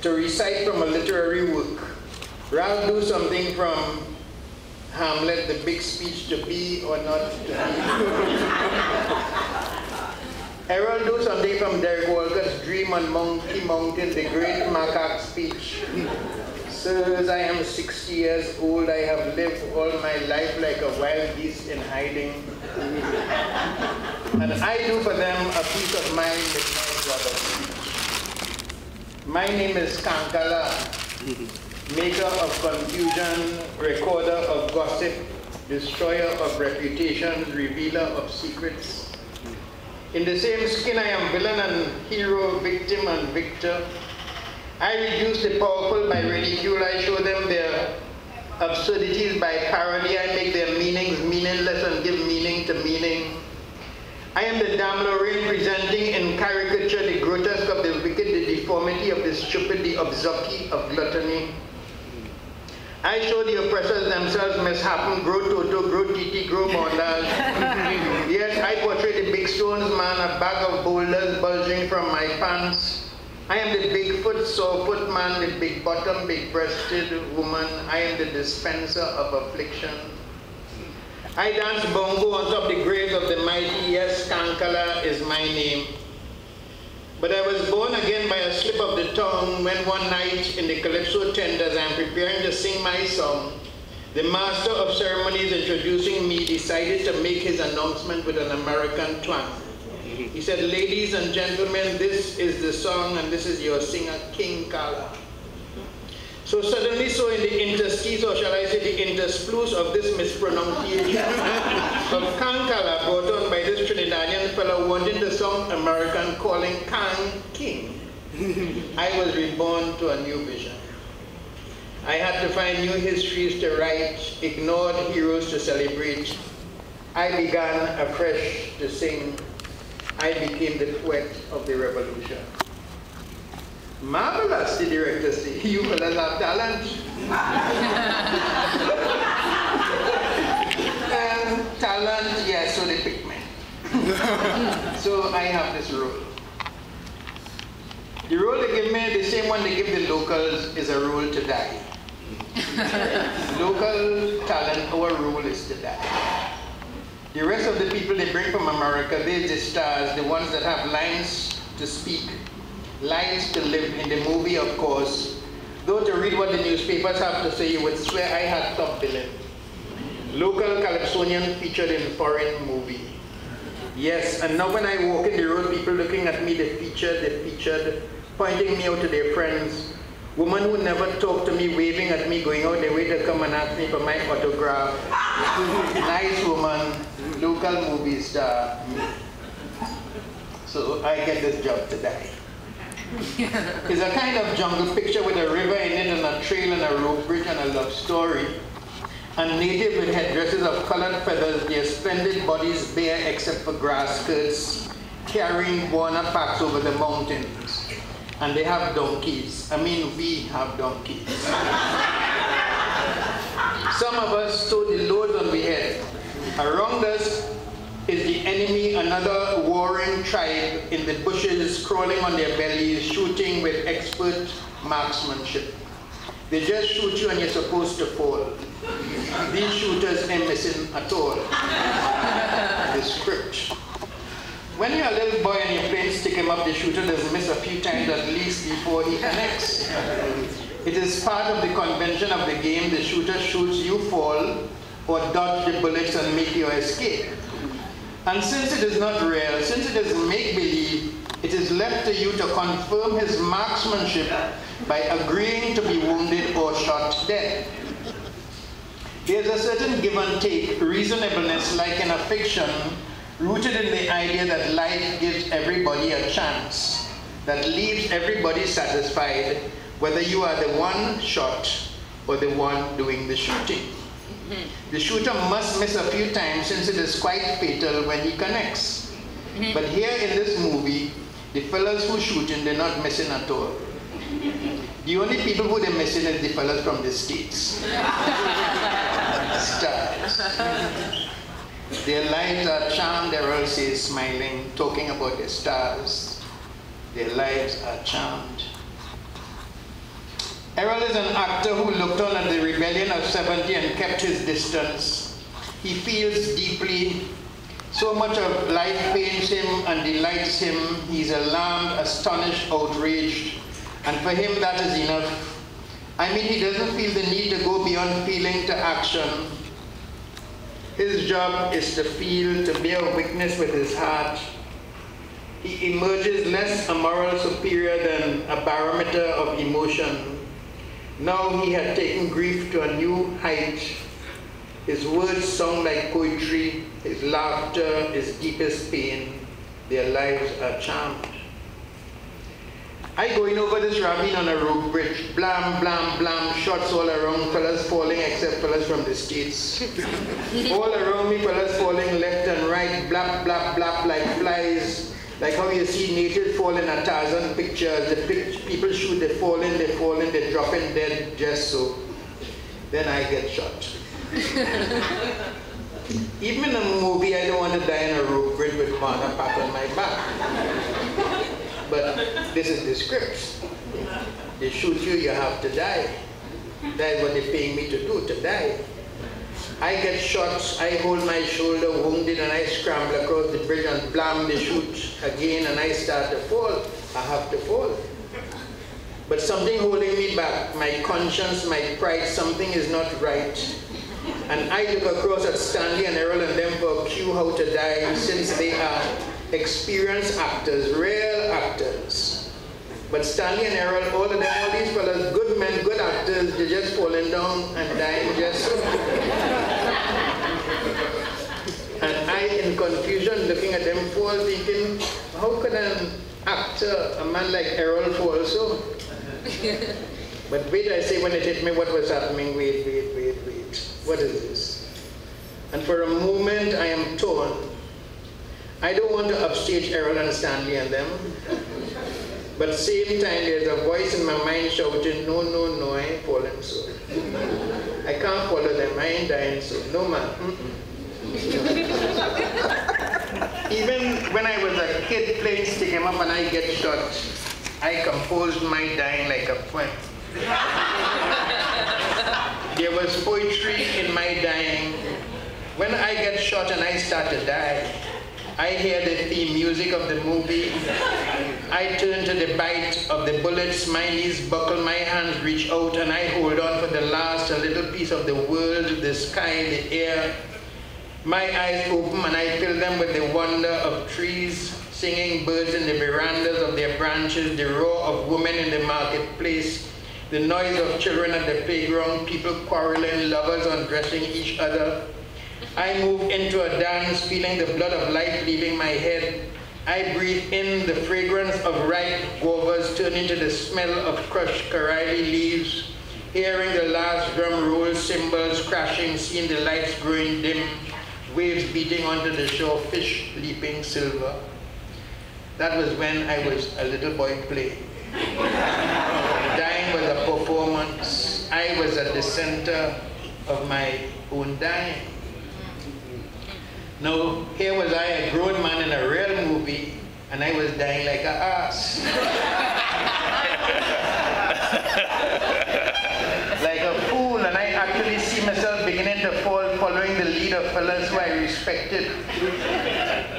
to recite from a literary work. Ralph do something from Hamlet, the big speech, to be or not to be. Earl do something from Derek Walker's Dream on Monkey Mountain, the great macaque speech. Sirs, I am 60 years old. I have lived all my life like a wild beast in hiding. And I do for them a piece of my midnight rubber speech. My name is Kankala, maker of confusion, recorder of gossip, destroyer of reputations, revealer of secrets. In the same skin I am villain and hero, victim and victor. I reduce the powerful by ridicule. I show them their absurdities by parody. I make their meanings meaningless and give meaning to meaning. I am the Dame Lorraine presenting in caricature the grotesque of the wicked, the deformity of the stupid, the obscurity of gluttony. I show the oppressors themselves mishappen, grow toto, grow titi, grow mondage. Yes, I portray the big stones man, a bag of boulders bulging from my pants. I am the big-foot, sore-foot man, the big-bottom, big-breasted woman. I am the dispenser of affliction. I dance bongo on top the graves of the mighty. Yes, Kankala is my name. But I was born again by a slip of the tongue when one night in the Calypso tent, as I am preparing to sing my song, the master of ceremonies introducing me decided to make his announcement with an American twang. He said, ladies and gentlemen, this is the song and this is your singer, King Kala. So suddenly, so in the interstice, or shall I say the interspluce of this mispronunciation of Kankala brought on by this Trinidadian fellow wanting the song American calling Kang King, I was reborn to a new vision. I had to find new histories to write, ignored heroes to celebrate. I began afresh to sing. I became the poet of the revolution. Marvelous, the director said. You fellas have talent. Talent, yes, so they picked me. So I have this role. The role they give me, the same one they give the locals, is a role to die. Local talent, our role is to die. The rest of the people they bring from America, they're the stars, the ones that have lines to speak, lines to live in the movie, of course. Though to read what the newspapers have to say, you would swear I had top billing. Local Calypsonian featured in foreign movie. Yes, and now when I walk in the road, people looking at me, they featured, pointing me out to their friends. Women who never talk to me, waving at me, going out their way to come and ask me for my autograph. Nice woman, local movie star. So I get this job to die. It's a kind of jungle picture with a river in it and a trail and a rope bridge and a love story. And native with headdresses of colored feathers, their splendid bodies bare except for grass skirts, carrying guana packs over the mountains. And they have donkeys. I mean, we have donkeys. Some of us tow the loads on the head. Around us is the enemy, another warring tribe in the bushes, crawling on their bellies, shooting with expert marksmanship. They just shoot you and you're supposed to fall. These shooters ain't missing at all. The script. When you're a little boy and you're playing stick him up, the shooter does miss a few times at least before he connects. It is part of the convention of the game. The shooter shoots, you fall, or dodge the bullets and make your escape. And since it is not real, since it is make-believe, it is left to you to confirm his marksmanship by agreeing to be wounded or shot dead. There's a certain give and take, reasonableness like in a fiction, rooted in the idea that life gives everybody a chance, that leaves everybody satisfied, whether you are the one shot or the one doing the shooting. The shooter must miss a few times since it is quite fatal when he connects. But here in this movie, the fellas who shooting, they're not missing at all. The only people who they're missing is the fellas from the States. Stars. Their lives are charmed, they're all say smiling, talking about the stars. Their lives are charmed. Earl is an actor who looked on at the rebellion of 70 and kept his distance. He feels deeply. So much of life pains him and delights him. He's alarmed, astonished, outraged. And for him, that is enough. I mean, he doesn't feel the need to go beyond feeling to action. His job is to feel, to bear witness with his heart. He emerges less a moral superior than a barometer of emotion. Now he had taken grief to a new height. His words sound like poetry. His laughter is deepest pain. Their lives are charmed. I going over this ravine on a rope bridge. Blam, blam, blam, shots all around, fellas falling except fellas from the States. All around me, fellas falling left and right, blap, blap, blap, like flies. Like how you see natives fall in a Tarzan picture. People shoot, they fall in, they drop in dead, just so. Then I get shot. Even in a movie, I don't want to die in a rope bridge with Martha pat on my back. But this is the script. They shoot you, you have to die. That's what they're paying me to do, to die. I get shot, I hold my shoulder wounded, and I scramble across the bridge and blam, they shoot again, and I start to fall. I have to fall. But something holding me back, my conscience, my pride, something is not right. And I look across at Stanley and Earl and them for a cue how to die, since they are experienced actors, real actors. But Stanley and Earl, all of them, all these fellas, good men, good actors, they're just falling down and dying just so. And I, in confusion, looking at them fall, thinking, how could an actor, a man like Earl, fall so? But wait, I say when it hit me, what was happening? Wait. What is this? And for a moment, I am torn. I don't want to upstage Earl and Stanley and them. But at the same time, there's a voice in my mind shouting, no, I ain't falling so. I can't follow them, I ain't dying so. No, man. Even when I was a kid playing stick 'em up and I get shot, I composed my dying like a poem. There was poetry in my dying. When I get shot and I start to die, I hear the theme music of the movie. I turn to the bite of the bullets, my knees buckle, my hands reach out, and I hold on for the last, a little piece of the world, the sky, the air. My eyes open and I fill them with the wonder of trees, singing birds in the verandas of their branches, the roar of women in the marketplace, the noise of children at the playground, people quarreling, lovers undressing each other. I move into a dance, feeling the blood of life leaving my head. I breathe in the fragrance of ripe guavas, turning to the smell of crushed kaili leaves, hearing the last drum roll, cymbals crashing, seeing the lights growing dim, waves beating onto the shore, fish leaping silver. That was when I was a little boy playing. Dying was a performance. I was at the center of my own dying. Now, here was I, a grown man in a real movie, and I was dying like an ass. Like a fool, and I actually see myself beginning to fall, following the lead of fellas who I respected.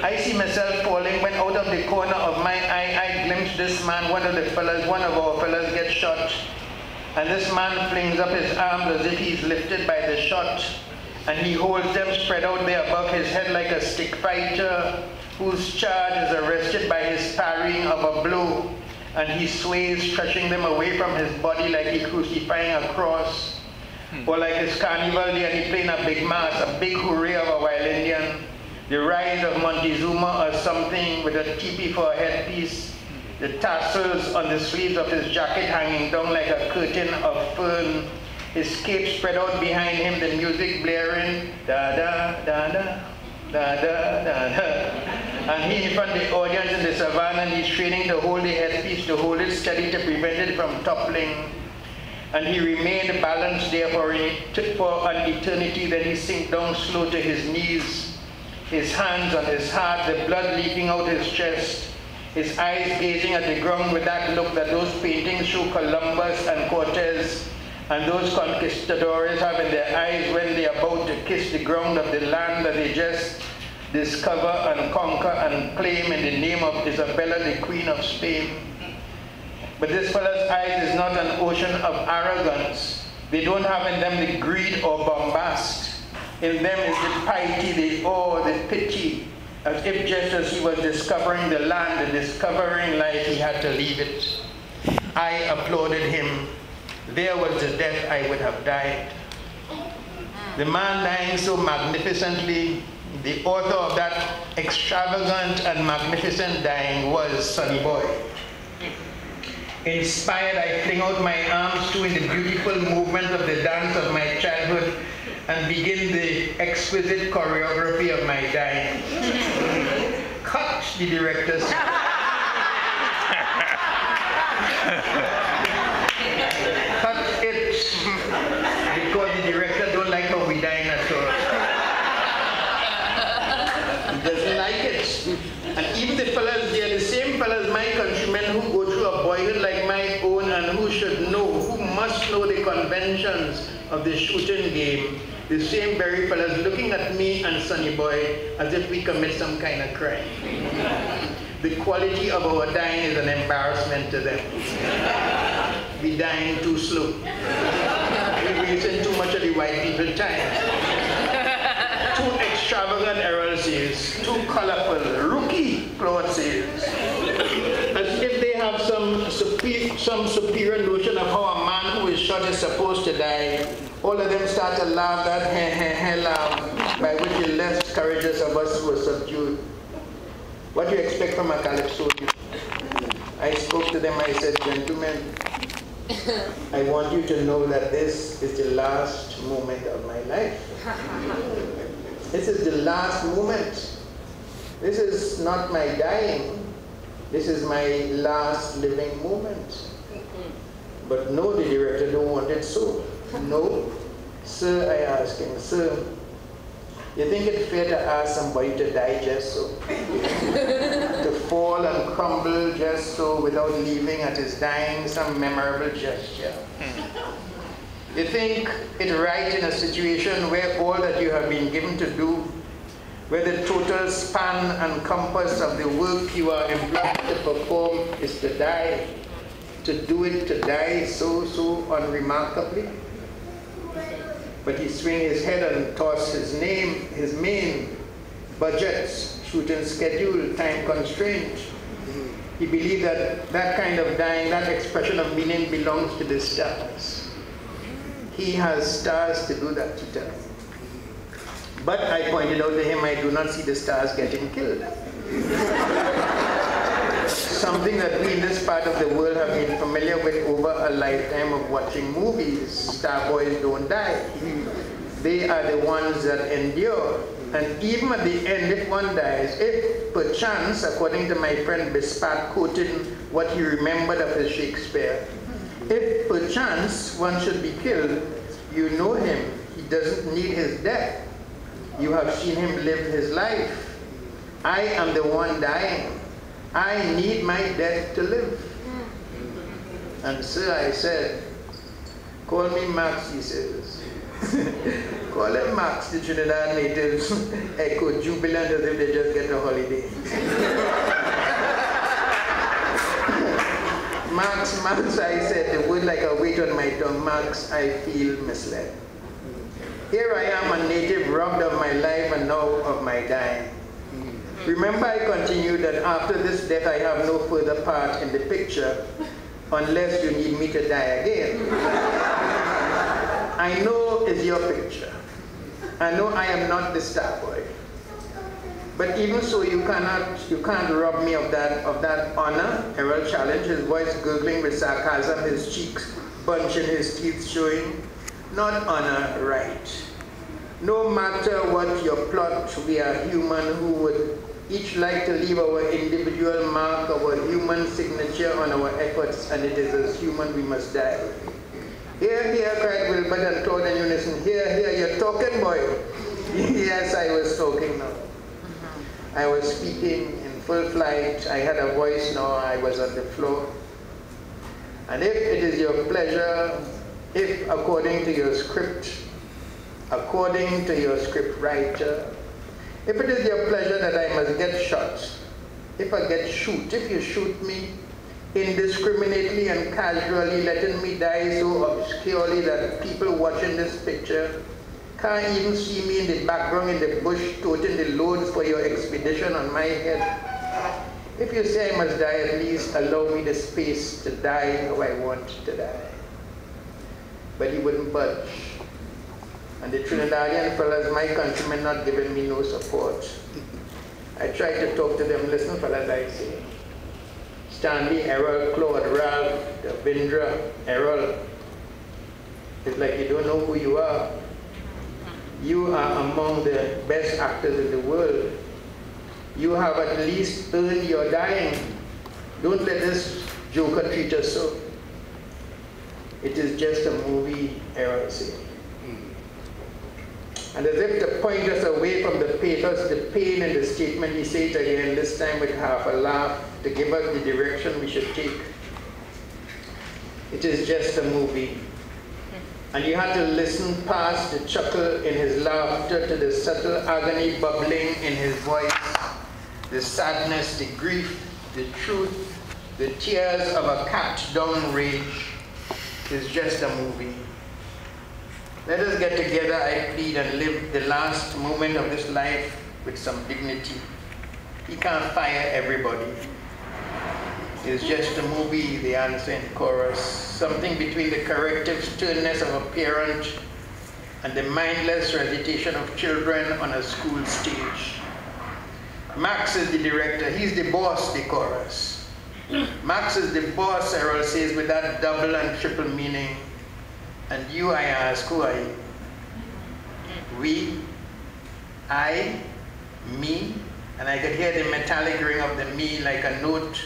I see myself falling when out of the corner of my eye, I glimpse this man, one of our fellas gets shot. And this man flings up his arms as if he's lifted by the shot. And he holds them spread out there above his head like a stick fighter whose charge is arrested by his parrying of a blow. And he sways, stretching them away from his body like he's crucifying a cross. Or like his carnival day and he playing a big mass, a big hooray of a wild Indian. The rise of Montezuma or something with a teepee for a headpiece. The tassels on the sleeves of his jacket hanging down like a curtain of fern. His cape spread out behind him, the music blaring, da-da-da-da, da-da-da-da. And he in front of the audience in the savannah, and he's training to hold the headpiece, to hold it steady to prevent it from toppling. And he remained balanced there for an eternity, then he sank down slow to his knees, his hands on his heart, the blood leaking out his chest. his eyes gazing at the ground with that look that those paintings show Columbus and Cortez and those conquistadores have in their eyes when they are about to kiss the ground of the land that they just discover and conquer and claim in the name of Isabella, the Queen of Spain. But this fellow's eyes is not an ocean of arrogance. They don't have in them the greed or bombast. In them is the piety, the awe, the pity, as if just as he was discovering the land and discovering life, he had to leave it. I applauded him. There was the death I would have died. The man dying so magnificently, the author of that extravagant and magnificent dying was Sonny Boy. Inspired, I fling out my arms too in the beautiful movement of the dance of my childhood and begin the exquisite choreography of my dying. Cut, the director said. Cut it, because the director don't like how we dying at all. He doesn't like it. And even the fellas, they are the same fellas, my countrymen, who go through a boyhood like my own and who should know, who must know the conventions of the shooting game. The same very fellas looking at me and Sonny Boy as if we commit some kind of crime. The quality of our dying is an embarrassment to them. We dying too slow. We're wasting too much of the white people time. Too extravagant Earl says, too colorful, rookie Claude says. As if they have some superior notion of how a man who is shot is supposed to die. All of them start to laugh, that laugh, by which the less courageous of us were subdued. What do you expect from a calypso? I spoke to them, I said, gentlemen, I want you to know that this is the last moment of my life. This is the last moment. This is not my dying. This is my last living moment. But no, the director don't want it so. No. Sir, I ask him, sir, you think it's fair to ask somebody to die just so? To fall and crumble just so without leaving at his dying some memorable gesture? You think it right in a situation where all that you have been given to do, where the total span and compass of the work you are employed to perform is to die, to do it, to die so unremarkably? But he swing his head and toss his main budgets, shooting schedule, time constraint. He believed that that kind of dying, that expression of meaning belongs to the stars. He has stars to do that, to tell him. But I pointed out to him, I do not see the stars getting killed. Something that we in this part of the world have been familiar with over a lifetime of watching movies. Star boys don't die. They are the ones that endure. And even at the end, if one dies, if perchance, according to my friend Bispat quoting what he remembered of his Shakespeare, if perchance one should be killed, you know him. He doesn't need his death. You have seen him live his life. I am the one dying. I need my death to live. And sir, I said, call me Max, he says. Call him Max. The Trinidad natives echo jubilant as if they just get a holiday. Max, I said, the word like a weight on my tongue. Max, I feel misled. Here I am, a native, robbed of my life and now of my dying. Remember, I continued that after this death, I have no further part in the picture unless you need me to die again. I know it's your picture. I know I am not the star boy. But even so, you can't rob me of that honor. Earl challenged, his voice gurgling with sarcasm, his cheeks bunching, his teeth showing. Not honor, right. No matter what your plot, we are human who would each like to leave our individual mark, our human signature on our efforts, and it is as human we must die. Here, here, cried Wilbert and Todd in unison. Here, here, you're talking, boy. Yes, I was talking now. I was speaking in full flight. I had a voice now, I was on the floor. And if it is your pleasure, if according to your script, according to your script writer, if it is your pleasure that I must get shot, if you shoot me indiscriminately and casually, letting me die so obscurely that people watching this picture can't even see me in the background in the bush toting the loads for your expedition on my head. If you say I must die, at least allow me the space to die how I want to die. But he wouldn't budge. And the Trinidadian fellas, my countrymen, not giving me no support. I tried to talk to them. Listen, fellas, I say. Stanley, Earl, Claude, Ralph, Davindra, Earl. It's like you don't know who you are. You are among the best actors in the world. You have at least earned your dying. Don't let this joker treat us so. It is just a movie, Earl said. And as if to point us away from the pathos, the pain in the statement, he said again, this time with half a laugh, to give us the direction we should take. It is just a movie. And you had to listen past the chuckle in his laughter to the subtle agony bubbling in his voice, the sadness, the grief, the truth, the tears of a capped down rage. It's just a movie. Let us get together, I plead, and live the last moment of this life with some dignity. He can't fire everybody. It's just a movie, they answer in chorus. Something between the corrective sternness of a parent and the mindless recitation of children on a school stage. Max is the director, he's the boss, the chorus. Max is the boss, Earl says, with that double and triple meaning. And you, I ask, who are you? We, I, me, and I could hear the metallic ring of the me like a note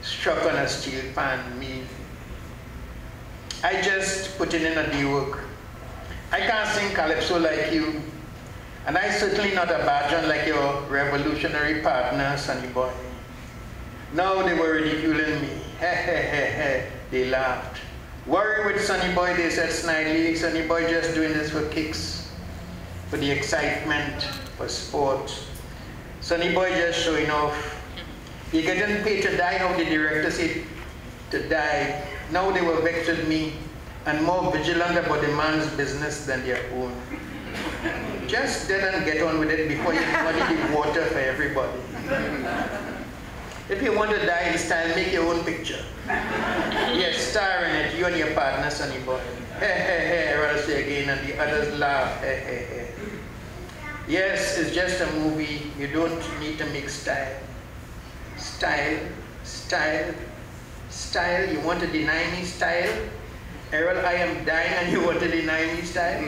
struck on a steel pan, me. I just put in a day work. I can't sing calypso like you, and I certainly not a badger like your revolutionary partner, Sonny Boy. Now they were ridiculing me. He he he he, they laughed. Worry with Sonny Boy, they said snidely. Sonny Boy just doing this for kicks, for the excitement, for sport. Sonny Boy just showing off. He getting paid to die, how the director said to die. Now they were vexed with me and more vigilant about the man's business than their own. Just dead and get on with it before you muddy the water for everybody. If you want to die in style, make your own picture. Yes, star in it, you and your partner, Sonny Boy. Hey, hey, hey, I'll say again, and the others laugh. Hey, hey, hey. Yes, it's just a movie. You don't need to make style. Style, style, style. You want to deny me style? Earl, I am dying and you want to deny me style?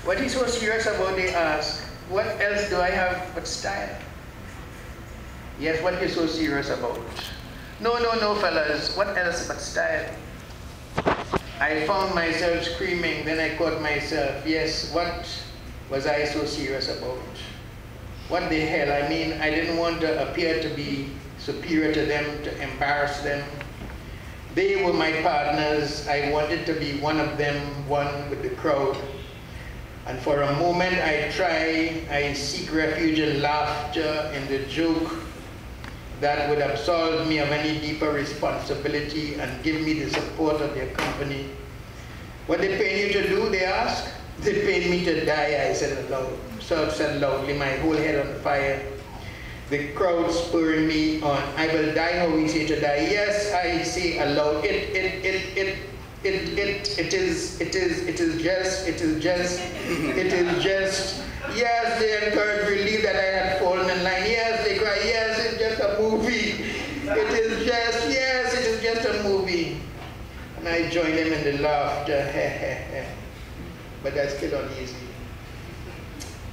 What is so serious about, they ask? What else do I have but style? Yes, what is so serious about? No, no, no, fellas. What else but style? I found myself screaming, then I caught myself. Yes, what was I so serious about? What the hell? I mean, I didn't want to appear to be superior to them, to embarrass them. They were my partners. I wanted to be one of them, one with the crowd. And for a moment I seek refuge in laughter, in the joke that would absolve me of any deeper responsibility and give me the support of their company. What they pay you to do, they ask? They paid me to die, I said aloud. So I said loudly, my whole head on fire. The crowd spurring me on. I will die how we say to die. Yes, I say aloud. It is just. Yes, they encourage relief that I had fallen in line. Yes, they cry. Yes, it's just a movie. It is just a movie. And I join them in the laughter. But that's still uneasy.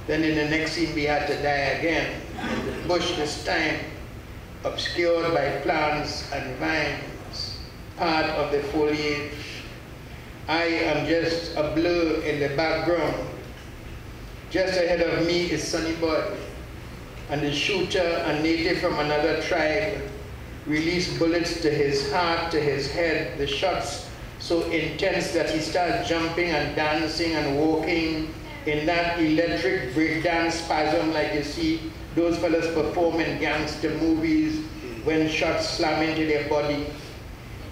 Then in the next scene we had to die again. In the bush this time, obscured by plants and vines, part of the foliage. I am just a blur in the background. Just ahead of me is Sonny Boy. and the shooter, a native from another tribe, released bullets to his heart, to his head. The shots so intense that he starts jumping and dancing and walking in that electric breakdance spasm like you see those fellas perform in gangster movies when shots slam into their body.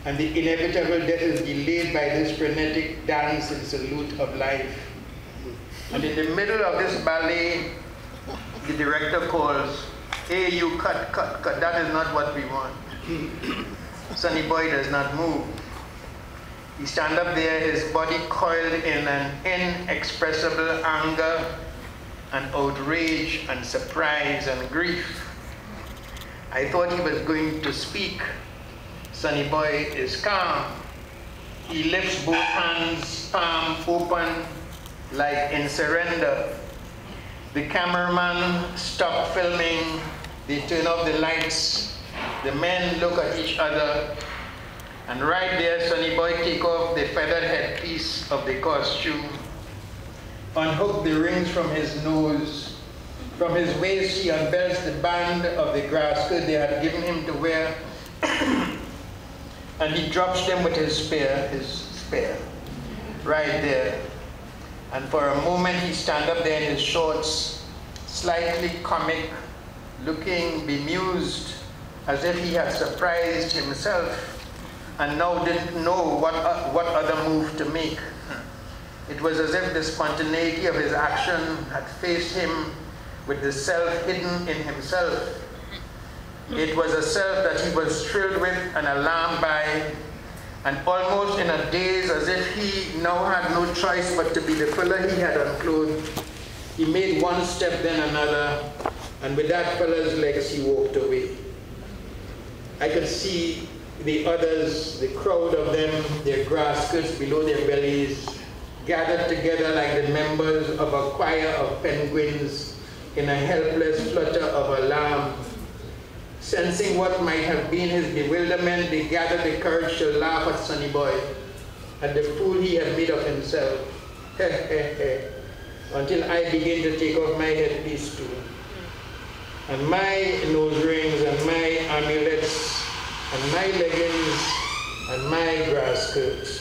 And the inevitable death is delayed by this frenetic dance in salute of life. And in the middle of this ballet, the director calls, "Hey, you cut, cut, cut. That is not what we want." Sonny Boy does not move. He stands up there, his body coiled in an inexpressible anger and outrage and surprise and grief. I thought he was going to speak. Sonny Boy is calm. He lifts both hands, palm open, like in surrender. The cameraman stopped filming. They turn off the lights. The men look at each other. And right there, Sonny Boy take off the feathered headpiece of the costume, unhook the rings from his nose. From his waist, he unbelts the band of the grass skirt they had given him to wear, and he drops them with his spear, right there. And for a moment, he stands up there in his shorts, slightly comic, looking bemused, as if he had surprised himself and now didn't know what other move to make. It was as if the spontaneity of his action had faced him with the self hidden in himself. It was a self that he was thrilled with and alarmed by, and almost in a daze, as if he now had no choice but to be the fella he had unclothed. He made one step, then another, and with that fella's legs he walked away. I could see the others, the crowd of them, their grass skirts below their bellies, gathered together like the members of a choir of penguins in a helpless flutter of alarm. Sensing what might have been his bewilderment, they gathered the courage to laugh at Sonny Boy, at the fool he had made of himself. Until I began to take off my headpiece too, and my nose rings, and my amulets, and my leggings, and my grass skirts.